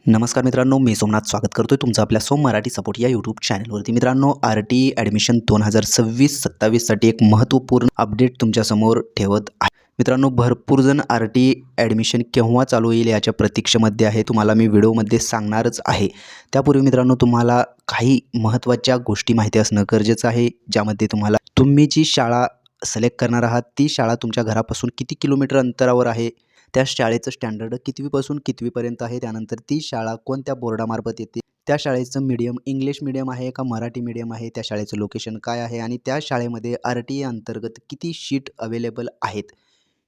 नमस्कार मित्रांनो, मी सोमनाथ स्वागत करतोय तुमचं आपल्या सोम मराठी सपोर्ट या यूट्यूब चॅनलवरती। मित्रांनो, RTE ॲडमिशन 2026-27साठी एक महत्त्वपूर्ण अपडेट तुमच्यासमोर ठेवत आहे। मित्रांनो, भरपूर जण RTE ॲडमिशन केव्हा चालू होईल याच्या प्रतीक्षेमध्ये आहे। तुम्हाला मी व्हिडिओमध्ये सांगणारच आहे। त्यापूर्वी मित्रांनो, तुम्हाला काही महत्त्वाच्या गोष्टी माहिती असणं गरजेचं आहे, ज्यामध्ये तुम्ही जी शाळा सिलेक्ट करणार आहात ती शाळा तुमच्या घरापासून किती किलोमीटर अंतरावर आहे, त्या शाळेचं स्टँडर्ड कितवीपासून कितवीपर्यंत आहे, त्यानंतर ती शाळा कोणत्या बोर्डामार्फत येते, त्या शाळेचं मीडियम इंग्लिश मीडियम आहे का मराठी मीडियम आहे, त्या शाळेचं लोकेशन काय आहे आणि त्या शाळेमध्ये RTE अंतर्गत किती शीट अवेलेबल आहेत,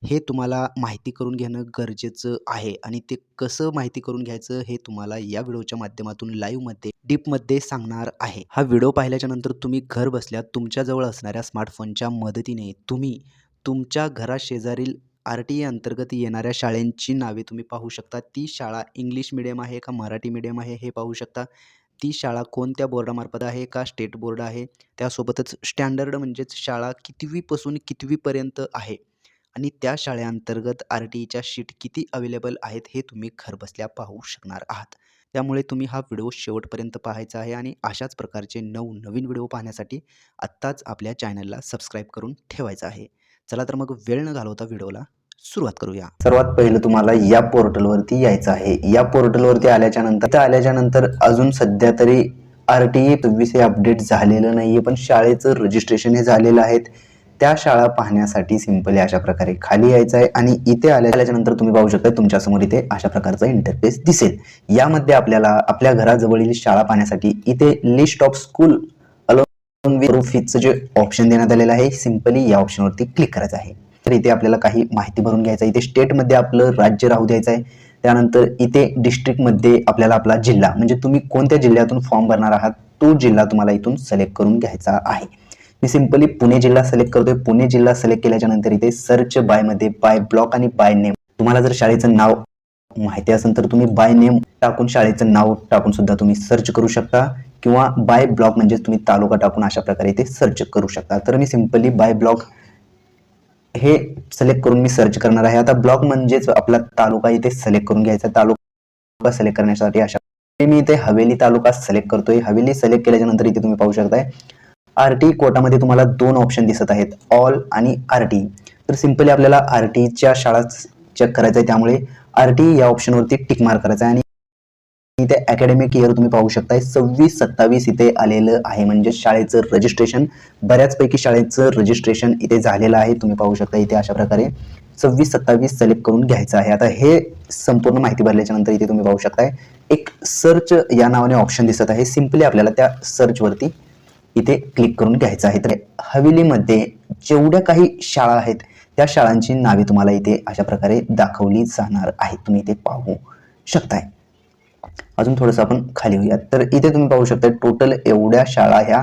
हे तुम्हाला माहिती करून घेणं गरजेचं आहे। आणि ते कसं माहिती करून घ्यायचं हे तुम्हाला या व्हिडिओच्या माध्यमातून लाईव्हमध्ये डीपमध्ये सांगणार आहे। हा व्हिडिओ पाहिल्याच्यानंतर तुम्ही घर बसल्या तुमच्याजवळ असणाऱ्या स्मार्टफोनच्या मदतीने तुम्ही तुमच्या घराशेजारील RTE अंतर्गत येणाऱ्या शाळांची नावे तुम्ही पाहू शकता। ती शाळा इंग्लिश मीडियम आहे का मराठी मीडियम आहे हे पाहू शकता। ती शाळा कोणत्या बोर्डामार्फत आहे का स्टेट बोर्ड आहे, त्यासोबतच स्टँडर्ड म्हणजेच शाळा कितवीपासून कितवीपर्यंत आहे आणि त्या शाळेअंतर्गत RTEच्या शीट किती अवेलेबल आहेत हे तुम्ही घरबसल्या पाहू शकणार आहात। त्यामुळे तुम्ही हा व्हिडिओ शेवटपर्यंत पाहायचा आहे आणि अशाच प्रकारचे नवीन व्हिडिओ पाहण्यासाठी आत्ताच आपल्या चॅनलला सबस्क्राईब करून ठेवायचं आहे। चला तर मग वेळ न घालवता व्हिडिओला सुरुवात करूया। सर्वात पहिलं तुम्हाला या पोर्टलवरती यायचं आहे। या पोर्टलवरती आल्याच्यानंतर अजून सध्या तरी RTE 26 हे अपडेट झालेलं नाहीये, पण शाळेचं रजिस्ट्रेशन हे झालेलं आहे। त्या शाळा पाहण्यासाठी सिंपली अशा प्रकारे खाली यायचं आहे आणि इथे आल्याच्यानंतर तुम्ही पाहू शकता तुमच्यासमोर इथे अशा प्रकारचा इंटरफेस दिसेल। यामध्ये आपल्याला आपल्या घराजवळील शाळा पाहण्यासाठी इथे लिस्ट ऑफ स्कूल फीचं जे ऑप्शन देण्यात आलेलं आहे, सिंपली या ऑप्शनवरती क्लिक करायचं आहे। तर इथे आपल्याला काही माहिती भरून घ्यायचं आहे। इथे स्टेटमध्ये आपलं राज्य राहू द्यायचं आहे। त्यानंतर इथे डिस्ट्रिक्टमध्ये आपल्याला आपला जिल्हा म्हणजे तुम्ही कोणत्या जिल्ह्यातून फॉर्म भरणार आहात तो जिल्हा तुम्हाला इथून सिलेक्ट करून घ्यायचा आहे। मी सिंपली पुणे जिल्हा सिलेक्ट करतोय। पुणे जिल्हा सिलेक्ट केल्याच्या नंतर इथे सर्च बाय मध्ये बाय ब्लॉक आणि बाय नेम, तुम्हाला जर शाळेचं नाव माहिती असेल तर तुम्ही बाय नेम टाकून शाळेचं नाव टाकून सुद्धा तुम्ही सर्च करू शकता, किंवा बाय ब्लॉक म्हणजे तुम्ही तालुका टाकून अशा प्रकारे इथे सर्च करू शकता। तर मी सिंपली बाय ब्लॉक हे सिलेक्ट करून मी सर्च करणार आहे। आता ब्लॉक म्हणजेच आपला तालुका इथे सिलेक्ट करून घ्यायचा। तालुका सिलेक्ट करण्यासाठी अशा मी इथे हवेली तालुका सिलेक्ट करतोय। हवेली सिलेक्ट केल्याच्या नंतर इथे तुम्ही पाहू शकताय RTE कोटामध्ये तुम्हाला दोन ऑप्शन दिसत आहेत, ऑल आणि RTE। तर सिंपली आपल्याला RTEच्या शाळा चेक करायचं आहे, त्यामुळे RTE या ऑप्शनवरती टिक मार्क करायचा आहे। आणि इथे अकॅडमिक इयर तुम्ही पाहू शकताय 26-27 इथे आलेलं आहे, म्हणजे शाळेचं रजिस्ट्रेशन बऱ्याचपैकी शाळेचं रजिस्ट्रेशन इथे झालेलं आहे। तुम्ही पाहू शकता इथे अशा प्रकारे 26-27 सिलेक्ट करून घ्यायचं आहे। आता हे संपूर्ण माहिती भरल्याच्या नंतर इथे तुम्ही पाहू शकताय एक सर्च या नावाने ऑप्शन दिसत आहे। सिंपली आपल्याला त्या सर्चवरती इथे क्लिक करून घ्यायचं आहे। तर हवेलीमध्ये जेवढ्या काही शाळा आहेत त्या शाळांची नावे तुम्हाला इथे अशा प्रकारे दाखवली जाणार आहेत, तुम्ही इथे पाहू शकताय। अजून थोडंसं आपण खाली होऊयात। तर इथे तुम्ही पाहू शकता टोटल एवढ्या शाळा ह्या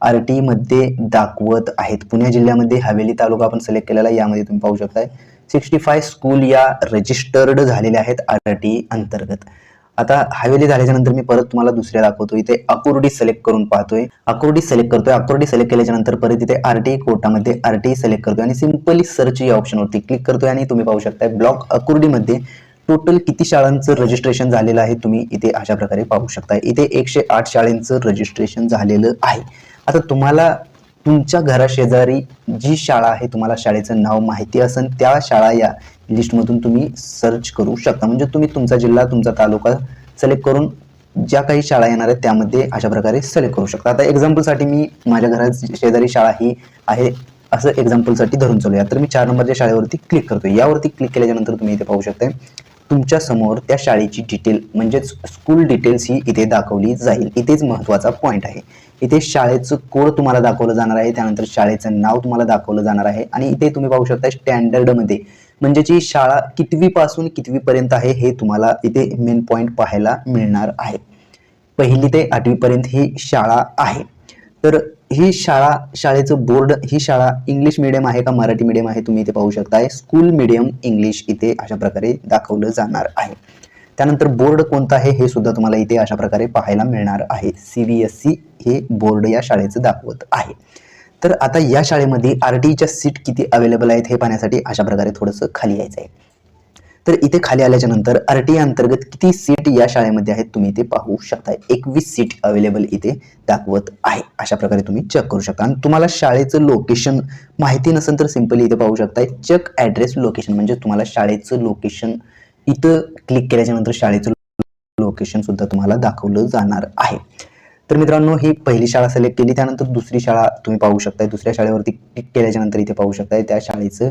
RTE मध्ये दाखवत आहेत। पुणे जिल्ह्यामध्ये हवेली तालुका आपण सिलेक्ट केलेला आहे, यामध्ये तुम्ही पाहू शकताय 65 स्कूल या रजिस्टर्ड झालेल्या आहेत RTE अंतर्गत। आता हवेली झाल्याच्या नंतर मी परत तुम्हाला दुसऱ्या दाखवतो। इथे अकुर्डी सिलेक्ट करून पाहतोय, अकुर्डी सिलेक्ट करतोय। अकुर्डी सिलेक्ट केल्याच्या नंतर परत इथे RTE कोटामध्ये RTE सिलेक्ट करतोय आणि सिंपली सर्च या ऑप्शनवरती क्लिक करतोय आणि तुम्ही पाहू शकताय ब्लॉक अकुर्डीमध्ये टोटल किती शाळांचं रजिस्ट्रेशन झालेलं आहे तुम्ही इथे अशा प्रकारे पाहू शकता। इथे 108 शाळांचं रजिस्ट्रेशन झालेलं आहे। आता तुम्हाला तुमच्या घराशेजारी जी शाळा आहे, तुम्हाला शाळेचं नाव माहिती असेल त्या शाळा या लिस्टमधून तुम्ही सर्च करू शकता, म्हणजे तुम्ही तुमचा जिल्हा तुमचा तालुका सिलेक्ट करून ज्या काही शाळा येणार आहेत त्यामध्ये अशा प्रकारे सिलेक्ट करू शकता। आता एक्झाम्पलसाठी मी माझ्या घरात शेजारी शाळा ही आहे असं एक्झाम्पलसाठी धरून चालूया। तर मी 4 नंबरच्या शाळेवरती क्लिक करतो। यावरती क्लिक केल्याच्या नंतर तुम्ही इथे पाहू शकता तुमच्या समोर त्या शाळेची डिटेल म्हणजेच स्कूल डिटेल्स ही इथे दाखवली जाईल। इथेच महत्त्वाचा पॉईंट आहे। इथे शाळेचं कोड तुम्हाला दाखवलं जाणार आहे, त्यानंतर शाळेचं नाव तुम्हाला दाखवलं जाणार आहे आणि इथे तुम्ही पाहू शकता स्टँडर्डमध्ये म्हणजे जी शाळा कितवीपासून कितवीपर्यंत आहे हे तुम्हाला इथे मेन पॉईंट पाहायला मिळणार आहे। 1ली ते 8वी पर्यंत ही शाळा आहे। तर ही शाळेचं बोर्ड, ही शाळा इंग्लिश मीडियम आहे का मराठी मीडियम आहे तुम्ही इथे पाहू शकताय। स्कूल मीडियम इंग्लिश इथे अशा प्रकारे दाखवलं जाणार आहे। त्यानंतर बोर्ड कोणता आहे हे सुद्धा तुम्हाला इथे अशा प्रकारे पाहायला मिळणार आहे। CBSE हे बोर्ड या शाळेचं दाखवत आहे। तर आता या शाळेमध्ये RTEच्या सीट किती अवेलेबल आहेत हे पाहण्यासाठी अशा प्रकारे थोडंसं खाली यायचं आहे। तर इथे खाली आल्याच्या नंतर RTI अंतर्गत किती सीट या शाळेमध्ये आहेत तुम्ही इथे पाहू शकता. 21 सीट अवेलेबल इथे दाखवत आहे. अशा प्रकारे तुम्ही चेक करू शकता. आणि तुम्हाला शाळेचं लोकेशन माहिती नसेल तर सिंपली इथे पाहू शकता, चेक ॲड्रेस लोकेशन, म्हणजे तुम्हाला शाळेचं लोकेशन इथं क्लिक केल्याच्या नंतर शाळेचं लोकेशन सुद्धा तुम्हाला दाखवलं जाणार आहे. तर मित्रांनो, ही पहिली शाळा सिलेक्ट केली, त्यानंतर दुसरी शाळा तुम्ही पाहू शकता. दुसऱ्या शाळेवरती क्लिक केल्याच्या नंतर इथे पाहू शकता त्या शाळेचं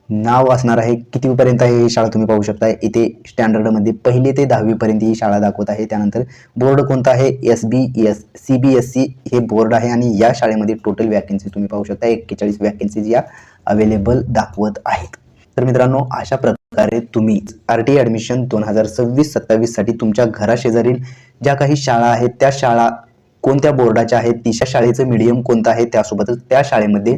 नाव असणार आहे, कितवीपर्यंत आहे ही शाळा तुम्ही पाहू शकता. इथे स्टँडर्डमध्ये 1ली ते 10वी पर्यंत ही शाळा दाखवत आहे. त्यानंतर बोर्ड कोणता आहे, SBS CBSE हे बोर्ड आहे. आणि या शाळेमध्ये टोटल वॅकन्सी तुम्ही पाहू शकता 41 वॅकन्सीज या अवेलेबल दाखवत आहेत. तर मित्रांनो, अशा प्रकारे तुम्ही RTI ॲडमिशन 2026-27 साठी तुमच्या घराशेजारील ज्या काही शाळा आहेत त्या शाळा कोणत्या बोर्डाच्या आहेत, तिच्या शाळेचं मीडियम कोणतं आहे, त्यासोबतच त्या शाळेमध्ये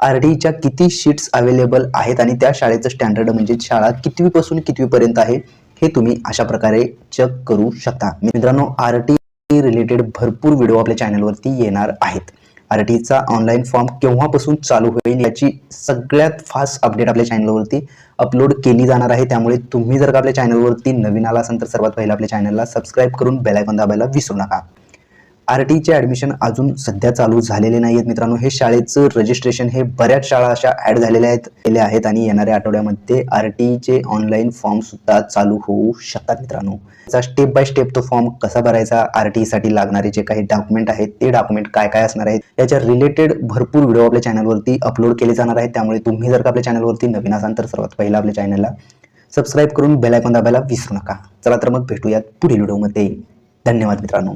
RTIच्या किती शीट्स अवेलेबल आहेत आणि त्या शाळेचं स्टँडर्ड म्हणजे शाळा कितवीपासून कितवीपर्यंत आहे हे तुम्ही अशा प्रकारे चेक करू शकता. मित्रांनो, RTI रिलेटेड भरपूर व्हिडिओ आपल्या चॅनलवरती येणार आहेत. RTIचा ऑनलाईन फॉर्म केव्हापासून चालू होईल याची सगळ्यात फास्ट अपडेट आपल्या चॅनलवरती अपलोड केली जाणार आहे. त्यामुळे तुम्ही जर का आपल्या चॅनलवरती नवीन आला असाल तर सर्वात पहिला आपल्या चॅनलला सबस्क्राईब करून बेल आयकॉन दाबायला विसरू नका. RTIचे ॲडमिशन अजून सध्या चालू झालेले नाही आहेत मित्रांनो. हे शाळेचं रजिस्ट्रेशन हे बऱ्याच शाळा अशा ॲड झालेल्या आहेत आणि येणाऱ्या आठवड्यामध्ये RTIचे ऑनलाईन फॉर्म सुद्धा चालू होऊ शकतात मित्रांनो. त्याचा स्टेप बाय स्टेप तो फॉर्म कसा भरायचा, RTI साठी लागणारे जे काही डॉक्युमेंट आहेत ते डॉक्युमेंट काय काय असणार आहेत याच्या रिलेटेड भरपूर व्हिडिओ आपल्या चॅनलवरती अपलोड केले जाणार आहेत. त्यामुळे तुम्ही जर का आपल्या चॅनलवरती नवीन असाल तर सर्वात पहिला आपल्या चॅनलला सबस्क्राईब करून बेल आयकॉन दाबायला विसरू नका. चला तर मग भेटूयात पुढील व्हिडिओमध्ये. धन्यवाद मित्रांनो.